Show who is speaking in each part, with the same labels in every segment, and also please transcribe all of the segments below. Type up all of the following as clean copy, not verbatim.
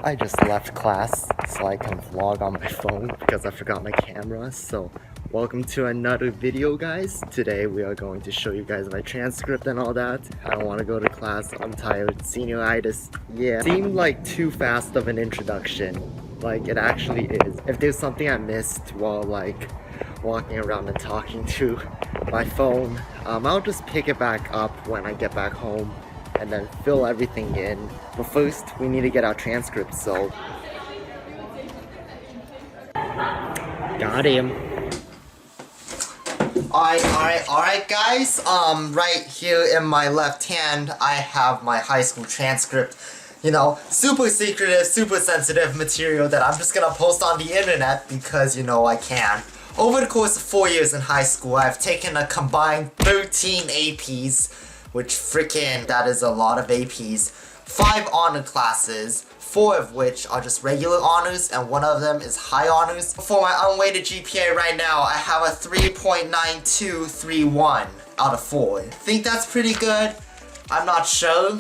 Speaker 1: I just left class so I can vlog on my phone because I forgot my camera. So welcome to another video, guys. Today we are going to show you guys my transcript and all that. I don't want to go to class. I'm tired. Senioritis. Yeah. Seemed like too fast of an introduction. Like it actually is. If there's something I missed while like walking around and talking to my phone, I'll just pick it back up when I get back home and then fill everything in. But first, we need to get our transcript, so... Got him. Alright guys, right here in my left hand, I have my high school transcript. You know, super secretive, super sensitive material that I'm just gonna post on the internet because, you know, I can. Over the course of 4 years in high school, I've taken a combined 13 APs, which freaking, that is a lot of APs, 5 honor classes, 4 of which are just regular honors, and 1 of them is high honors. For my unweighted GPA right now, I have a 3.9231 out of 4. I think that's pretty good. I'm not sure.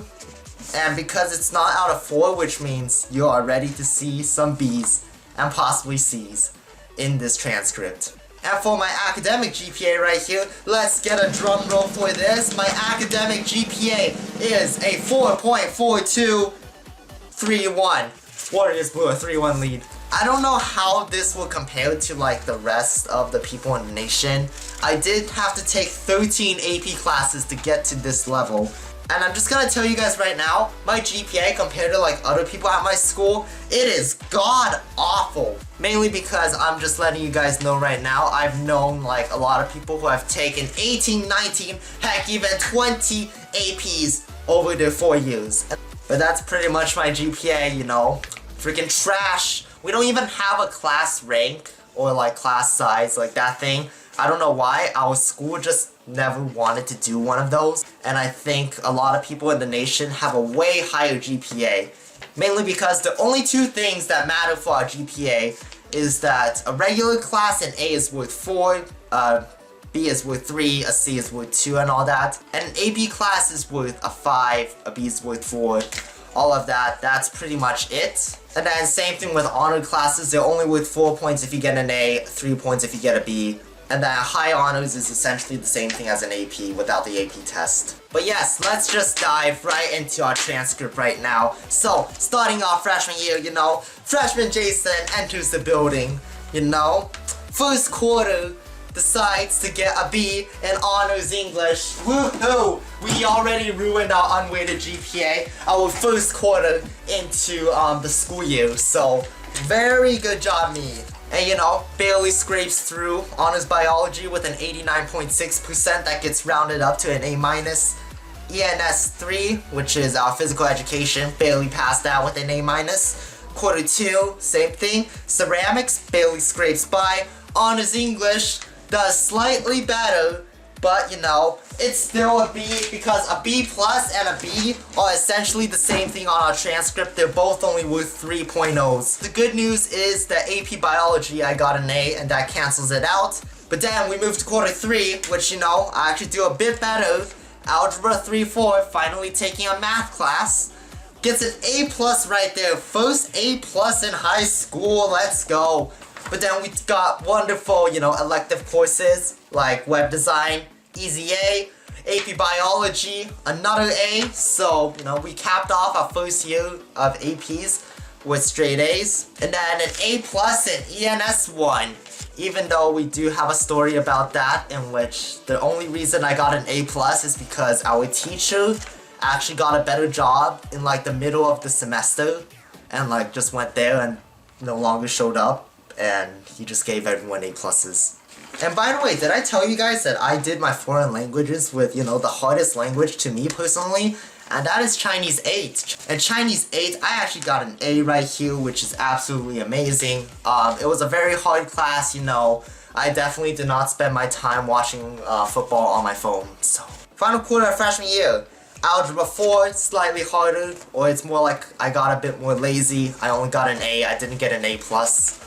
Speaker 1: And because it's not out of 4, which means you are ready to see some B's and possibly C's in this transcript. And for my academic GPA right here, let's get a drum roll for this. My academic GPA is a 4.4231. Warriors blew a 3-1 lead. I don't know how this will compare to like the rest of the people in the nation. I did have to take 13 AP classes to get to this level. And I'm just gonna tell you guys right now, my GPA compared to like other people at my school, it is god awful. Mainly because I'm just letting you guys know right now, I've known like a lot of people who have taken 18, 19, heck even 20 APs over their 4 years. But that's pretty much my GPA, you know, freaking trash. We don't even have a class rank or like class size, like that thing. I don't know why, our school just never wanted to do one of those, and I think a lot of people in the nation have a way higher GPA, mainly because the only 2 things that matter for our GPA is that a regular class in A is worth 4, B is worth 3, a C is worth 2 and all that, and an AB class is worth a 5, a B is worth 4, all of that, that's pretty much it. And then same thing with honor classes, they're only worth 4 points if you get an A, 3 points if you get a B. And then high honors is essentially the same thing as an AP without the AP test. But yes, let's just dive right into our transcript right now. So, starting off freshman year, you know, freshman Jason enters the building, you know. First quarter, decides to get a B in honors English. Woohoo! We already ruined our unweighted GPA, our first quarter into the school year. So, very good job, me. And you know, barely scrapes through honors biology with an 89.6% that gets rounded up to an A-. ENS 3, which is our physical education, barely passed that with an A-. Quarter 2, same thing. Ceramics, barely scrapes by. Honors English does slightly better, but you know, it's still a B because a B plus and a B are essentially the same thing on our transcript. They're both only worth 3.0s. The good news is that AP Biology I got an A and that cancels it out. But then we move to quarter 3, which you know, I actually do a bit better. Algebra 3-4, finally taking a math class. Gets an A plus right there. First A plus in high school, let's go. But then we got wonderful, you know, elective courses like web design, easy A, AP Biology, another A. So, you know, we capped off our first year of APs with straight A's. And then an A plus in ENS 1. Even though we do have a story about that in which the only reason I got an A plus is because our teacher actually got a better job in like the middle of the semester and like just went there and no longer showed up. And he just gave everyone A pluses. And by the way, did I tell you guys that I did my foreign languages with, you know, the hardest language to me personally? And that is Chinese 8. And Chinese 8, I actually got an A right here, which is absolutely amazing. It was a very hard class, you know. I definitely did not spend my time watching football on my phone. So, final quarter of freshman year. Algebra 4, slightly harder, or it's more like I got a bit more lazy. I only got an A, I didn't get an A plus.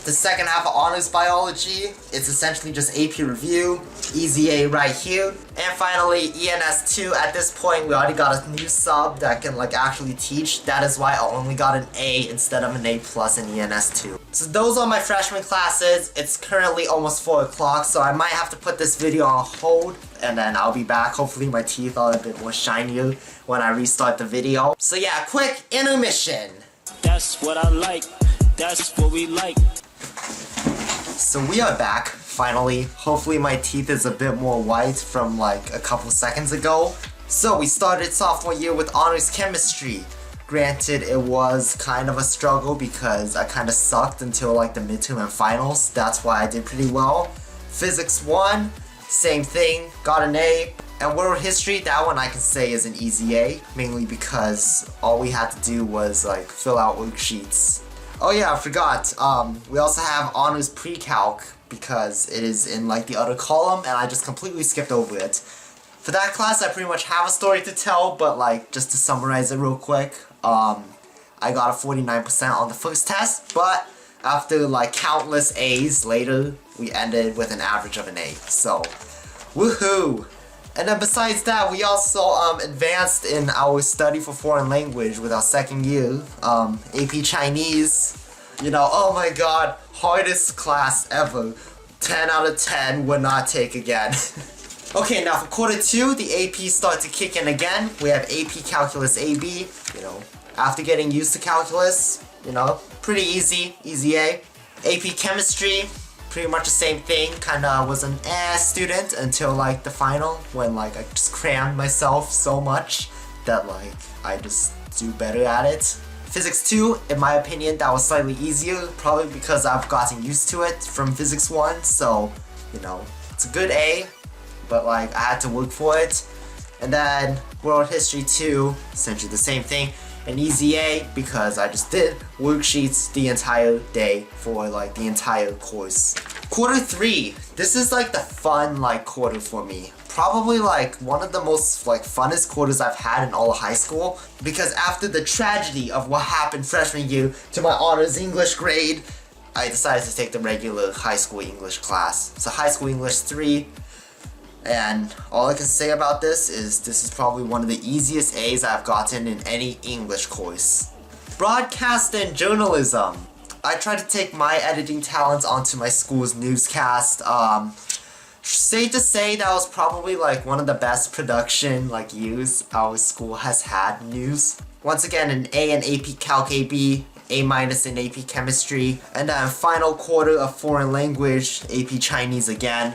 Speaker 1: The second half of honors biology, it's essentially just AP review, easy A right here. And finally, ENS2, at this point we already got a new sub that can like actually teach. That is why I only got an A instead of an A plus in ENS2. So those are my freshman classes. It's currently almost 4 o'clock, so I might have to put this video on hold and then I'll be back. Hopefully my teeth are a bit more shinier when I restart the video. So yeah, quick intermission.
Speaker 2: That's what I like. That's what we like.
Speaker 1: So we are back, finally. Hopefully my teeth is a bit more white from like a couple seconds ago. So we started sophomore year with honors chemistry. Granted, it was kind of a struggle because I kind of sucked until like the midterm and finals. That's why I did pretty well. Physics 1, same thing, got an A. And world history, that one I can say is an easy A, mainly because all we had to do was like fill out worksheets. Oh yeah, I forgot. We also have honors pre-calc because it is in like the other column and I just completely skipped over it. For that class, I pretty much have a story to tell, but like just to summarize it real quick, I got a 49% on the first test, but after like countless A's later, we ended with an average of an A. So, woohoo! And then besides that, we also advanced in our study for foreign language with our second year, AP Chinese. You know, oh my god, hardest class ever. 10 out of 10 would not take again. Okay, now for quarter 2, the AP start to kick in again. We have AP Calculus AB, you know, after getting used to calculus, you know, pretty easy, easy A. AP Chemistry, pretty much the same thing, kinda was an student until like the final when like I just crammed myself so much that like I just do better at it. Physics 2, in my opinion, that was slightly easier, probably because I've gotten used to it from Physics 1, so you know, it's a good A, but like I had to work for it. And then World History 2, essentially the same thing. An easy A because I just did worksheets the entire day for like the entire course. Quarter 3, this is like the fun like quarter for me. Probably like one of the most like funnest quarters I've had in all of high school because after the tragedy of what happened freshman year to my honors English grade, I decided to take the regular high school English class. So high school English 3. And all I can say about this is probably one of the easiest A's I've gotten in any English course. Broadcast and journalism. I tried to take my editing talents onto my school's newscast. Safe to say that was probably like one of the best production like years our school has had news. Once again, an A in AP Calc AB, A- in AP Chemistry, and then final quarter of foreign language, AP Chinese again.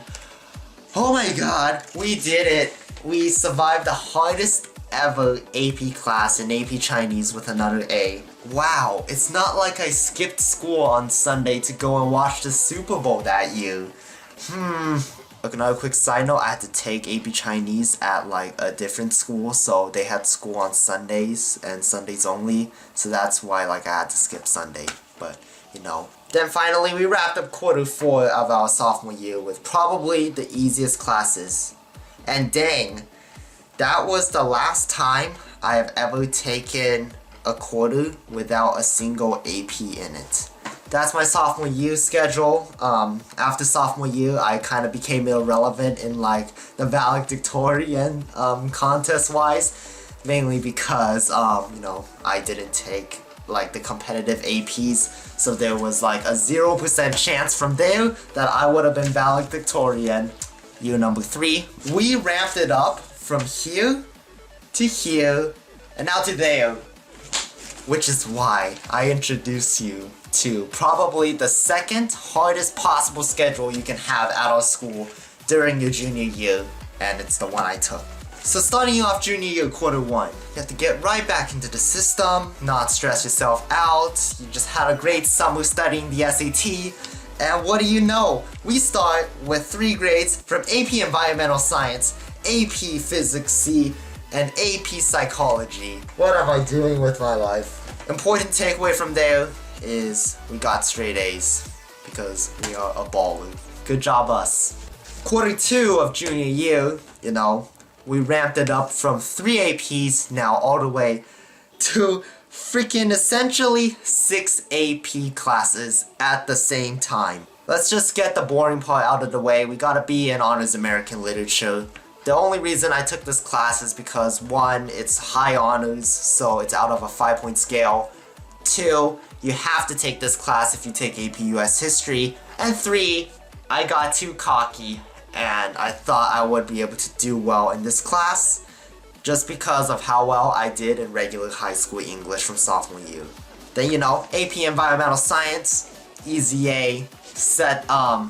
Speaker 1: Oh my god, we did it! We survived the hardest ever AP class in AP Chinese with another A. Wow, it's not like I skipped school on Sunday to go and watch the Super Bowl that year. Another quick side note, I had to take AP Chinese at like a different school, so they had school on Sundays and Sundays only, so that's why like I had to skip Sunday, but you know. Then finally we wrapped up quarter 4 of our sophomore year with probably the easiest classes. And dang, that was the last time I have ever taken a quarter without a single AP in it. That's my sophomore year schedule. After sophomore year, I kind of became irrelevant in like the valedictorian contest-wise, mainly because you know, I didn't take like the competitive APs, so there was like a 0% chance from there that I would have been valedictorian. Year number 3, we ramped it up from here to here and now to there, which is why I introduce you to probably the second hardest possible schedule you can have at our school during your junior year, and it's the one I took. So starting off junior year quarter 1, you have to get right back into the system, not stress yourself out, you just had a great summer studying the SAT, and what do you know? We start with 3 grades from AP Environmental Science, AP Physics C, and AP Psychology. What am I doing with my life? Important takeaway from there is we got straight A's because we are a baller. Good job us. Quarter 2 of junior year, you know, we ramped it up from 3 APs now all the way to freaking essentially 6 AP classes at the same time. Let's just get the boring part out of the way. We got a B in Honors American Literature. The only reason I took this class is because 1, it's high honors, so it's out of a 5-point scale. 2, you have to take this class if you take AP US History. And 3, I got too cocky and I thought I would be able to do well in this class just because of how well I did in regular high school English from sophomore year. Then AP Environmental Science, easy A.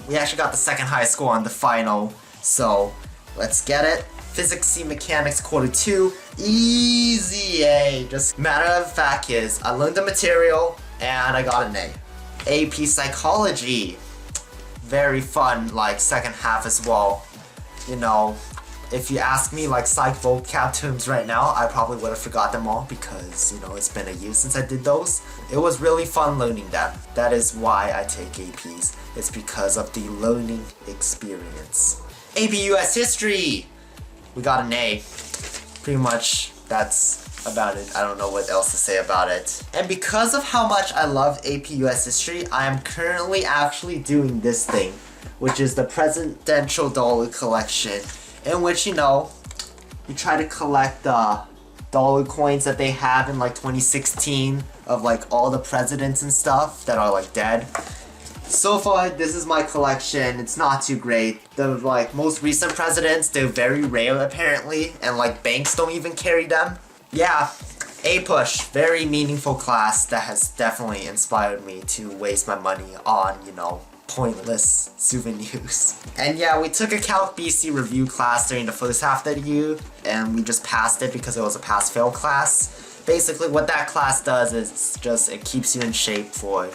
Speaker 1: We actually got the second highest score on the final, so let's get it. Physics C Mechanics Quarter 2, easy A. Just matter of fact is, I learned the material and I got an A. AP Psychology, very fun, like second half as well. If you ask me like psych vocab terms right now, I probably would have forgot them all because, it's been a year since I did those. It was really fun learning them. That is why I take APs. It's because of the learning experience. AP US History! We got an A. Pretty much, that's about it. I don't know what else to say about it. And because of how much I love AP US History, I am currently actually doing this thing, which is the Presidential Dollar Collection, in which, you try to collect the dollar coins that they have in like 2016 of like all the presidents and stuff that are like dead. So far, this is my collection. It's not too great. The like most recent presidents, they're very rare apparently, and like banks don't even carry them. Yeah, A push, very meaningful class that has definitely inspired me to waste my money on, pointless souvenirs. And yeah, we took a Calc BC review class during the first half of the year, and we just passed it because it was a pass-fail class. Basically, what that class does is it keeps you in shape for,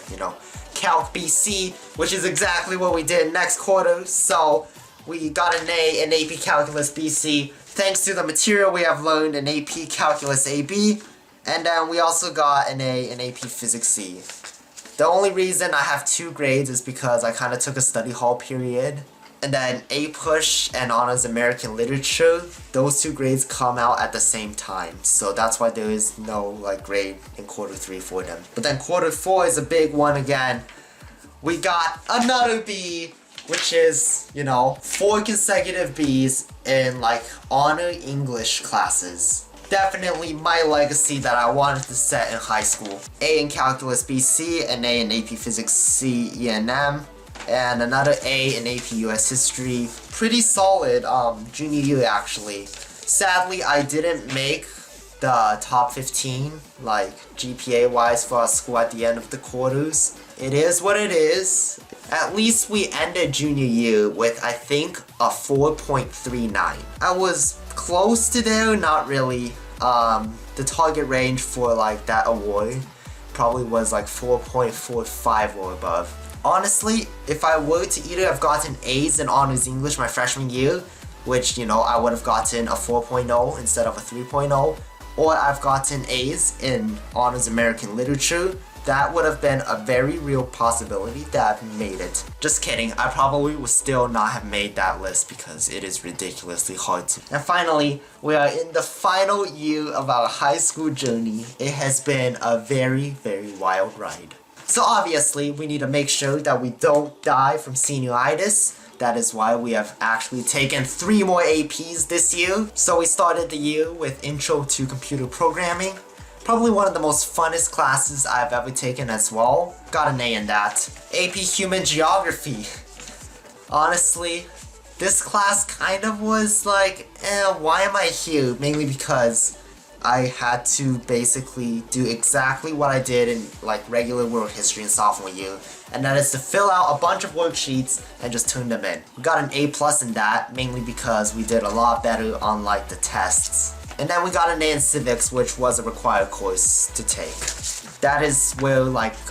Speaker 1: Calc BC, which is exactly what we did next quarter. So we got an A in AP Calculus BC thanks to the material we have learned in AP Calculus AB, and then we also got an A in AP Physics C. The only reason I have 2 grades is because I kind of took a study hall period. And then A Push and Honors American Literature, those 2 grades come out at the same time. So that's why there is no grade in quarter 3 for them. But then quarter 4 is a big one again. We got another B, which is, 4 consecutive Bs in honor English classes. Definitely my legacy that I wanted to set in high school. A in Calculus BC, an A in AP Physics C E&M, and another A in AP US History. Pretty solid junior year actually. Sadly, I didn't make the top 15 GPA wise for our school at the end of the quarters. It is what it is. At least we ended junior year with I think a 4.39. I was close to there, not really. The target range for that award probably was 4.45 or above. Honestly, if I were to either have gotten A's in Honors English my freshman year, which I would have gotten a 4.0 instead of a 3.0, or I've gotten A's in Honors American Literature, that would have been a very real possibility that I've made it. Just kidding, I probably would still not have made that list because it is ridiculously hard to. And finally, we are in the final year of our high school journey. It has been a very, very wild ride. So obviously, we need to make sure that we don't die from senioritis. That is why we have actually taken 3 more APs this year. So we started the year with Intro to Computer Programming. Probably one of the most funnest classes I've ever taken as well. Got an A in that. AP Human Geography. Honestly, this class kind of was why am I here? Mainly because I had to basically do exactly what I did in regular world history in sophomore year, and that is to fill out a bunch of worksheets and just turn them in. We got an A+ in that, mainly because we did a lot better on the tests. And then we got an A in Civics, which was a required course to take. That is where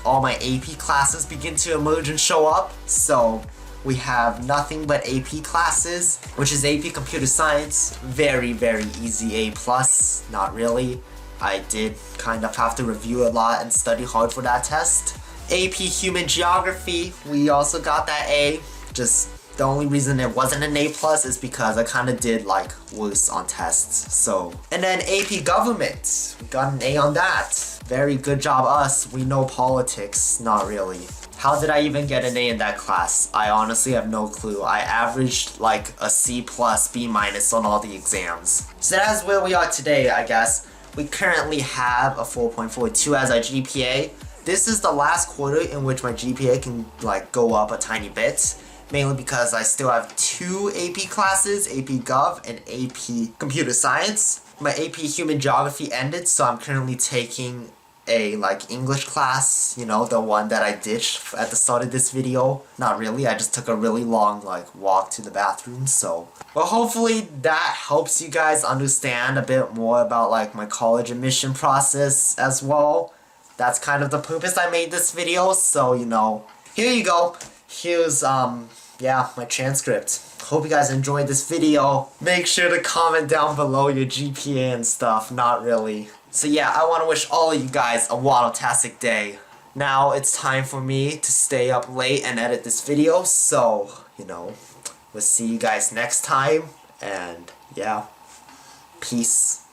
Speaker 1: all my AP classes begin to emerge and show up. So we have nothing but AP classes, which is AP Computer Science. Very, very easy A+. Not really. I did kind of have to review a lot and study hard for that test. AP Human Geography, we also got that A. Just the only reason it wasn't an A+ is because I kind of did worse on tests. So, and then AP Government, we got an A on that. Very good job us. We know politics. Not really. How did I even get an A in that class? I honestly have no clue. I averaged like a C+, B- on all the exams. So that's where we are today, I guess. We currently have a 4.42 as our GPA. This is the last quarter in which my GPA can like go up a tiny bit. Mainly because I still have 2 AP classes, AP Gov and AP Computer Science. My AP Human Geography ended, so I'm currently taking a like English class, you know, the one that I ditched at the start of this video. Not really, I just took a really long like walk to the bathroom, so. But hopefully that helps you guys understand a bit more about like my college admission process as well. That's kind of the purpose I made this video, so you know, here you go. Here's yeah, my transcript. Hope you guys enjoyed this video. Make sure to comment down below your GPA and stuff. Not really. So yeah, I want to wish all of you guys a Waddle-tastic day. Now it's time for me to stay up late and edit this video, so, you know, we'll see you guys next time, and yeah, peace.